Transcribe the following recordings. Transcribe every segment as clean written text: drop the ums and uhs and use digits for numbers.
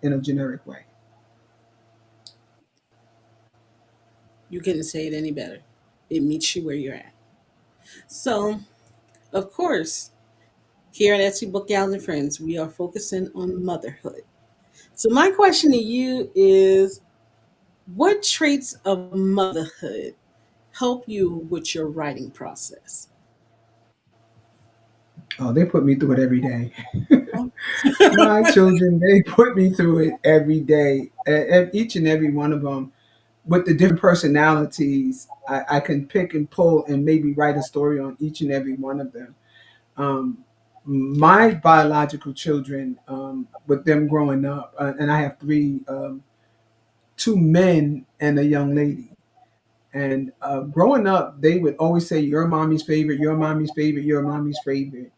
in a generic way. You couldn't say it any better. It meets you where you're at. So, of course, here at Etsy Book Gals and Friends, we are focusing on motherhood. So, my question to you is, what traits of motherhood help you with your writing process? Oh, they put me through it every day. Oh. My children, they put me through it every day. Each and every one of them, with the different personalities, I can pick and pull and maybe write a story on each and every one of them. Um, my biological children, with them growing up, and I have three, two men and a young lady. And growing up, they would always say, "You're mommy's favorite. You're mommy's favorite. You're mommy's favorite."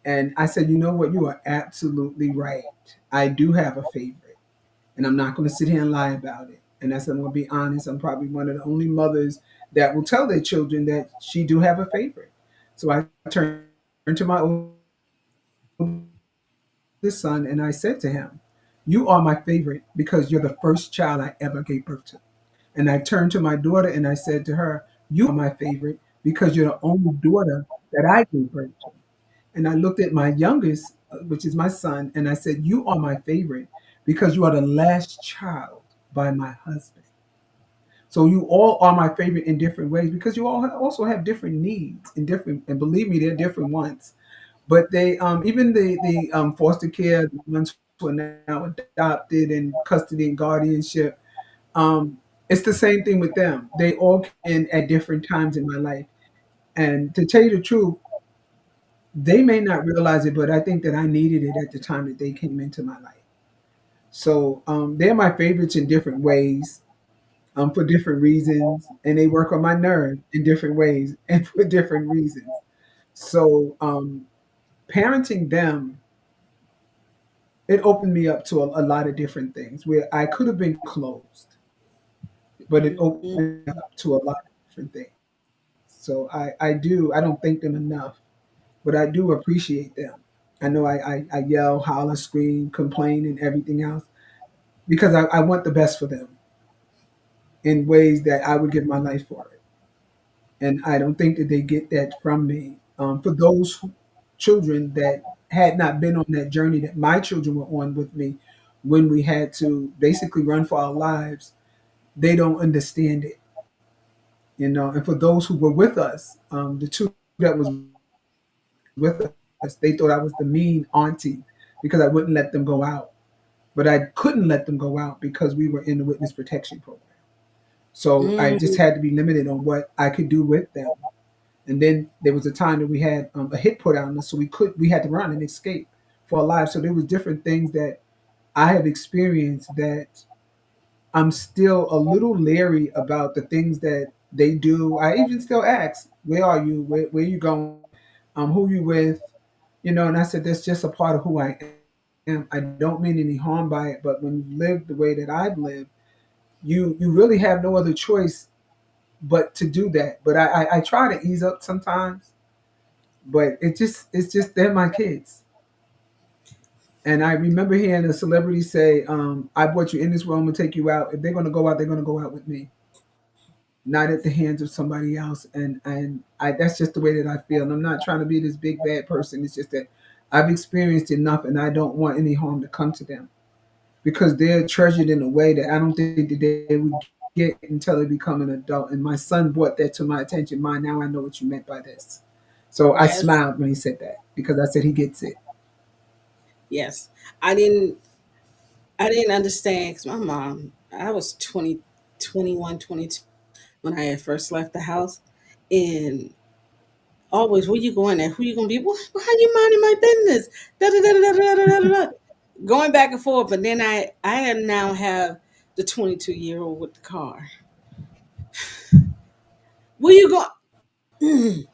And I said, "You know what? You are absolutely right. I do have a favorite, and I'm not going to sit here and lie about it." And I said, "I'm going to be honest. I'm probably one of the only mothers that will tell their children that she do have a favorite." So I turned to my oldest son and I said to him, "You are my favorite because you're the first child I ever gave birth to." And I turned to my daughter and I said to her, "You are my favorite because you're the only daughter that I gave birth to." And I looked at my youngest, which is my son, and I said, "You are my favorite because you are the last child by my husband. So you all are my favorite in different ways because you all also have different needs and different, and believe me, they're different ones. But they, even the foster care, the ones who are now adopted and custody and guardianship, um, it's the same thing with them. They all came in at different times in my life. And to tell you the truth, they may not realize it, but I think that I needed it at the time that they came into my life. So they're my favorites in different ways, for different reasons, and they work on my nerve in different ways and for different reasons. So parenting them, it opened me up to a lot of different things where I could have been closed, but it opened me up to a lot of different things. So I don't thank them enough, but I do appreciate them. I know I yell, holler, scream, complain, and everything else because I want the best for them in ways that I would give my life for it. And I don't think that they get that from me. For those children that had not been on that journey that my children were on with me when we had to basically run for our lives, they don't understand it, you know. And for those who were with us, the two that was with us, they thought I was the mean auntie because I wouldn't let them go out. But I couldn't let them go out because we were in the witness protection program. So I just had to be limited on what Mm, I could do with them. And then there was a time that we had a hit put out on us, so we had to run and escape for our lives. So there was different things that I have experienced that I'm still a little leery about the things that they do. I even still ask, "Where are you? Where you going? Who you with?" You know, and I said that's just a part of who I am. I don't mean any harm by it, but when you live the way that I've lived, you really have no other choice but to do that. But I try to ease up sometimes, but it's just they're my kids. And I remember hearing a celebrity say, "I brought you in this world, I'm gonna take you out. If they're gonna go out, they're gonna go out with me, not at the hands of somebody else." And I that's just the way that I feel. And I'm not trying to be this big bad person. It's just that I've experienced enough, and I don't want any harm to come to them because they're treasured in a way that I don't think that they would get until they become an adult. And my son brought that to my attention. Now I know what you meant by this. So I smiled when he yes, said that because I said he gets it. yes. I didn't I didn't understand because my mom, I was 20, 21, 22 when I had first left the house. And always, where you going at? Who you gonna be? How you minding my business? Da, da, da, da, da, da, da, da, da. Going back and forth, but then I now have the 22-year-old with the car. Where you going?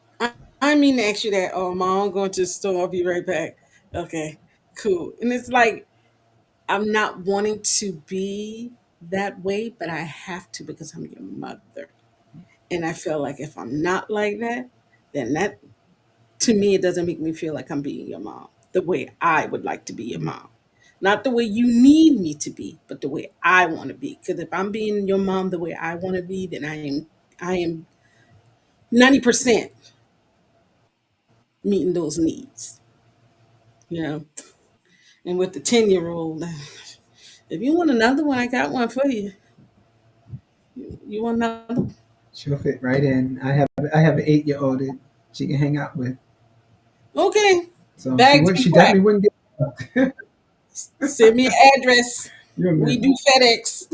I mean to ask you that. Oh, mom, I'm going to the store. I'll be right back. Okay, cool. And it's like I'm not wanting to be that way, but I have to because I'm your mother. And I feel like if I'm not like that, then that to me it doesn't make me feel like I'm being your mom the way I would like to be your mom. Not the way you need me to be, but the way I want to be. Because if I'm being your mom the way I want to be, then I am 90% meeting those needs. You know. And with the 10-year-old, if you want another one, I got one for you. You want another one? She'll fit right in. I have an 8-year-old that she can hang out with, Okay. so she Bags would and she crack. definitely wouldn't get. Send me an address. You'll We never. do FedEx.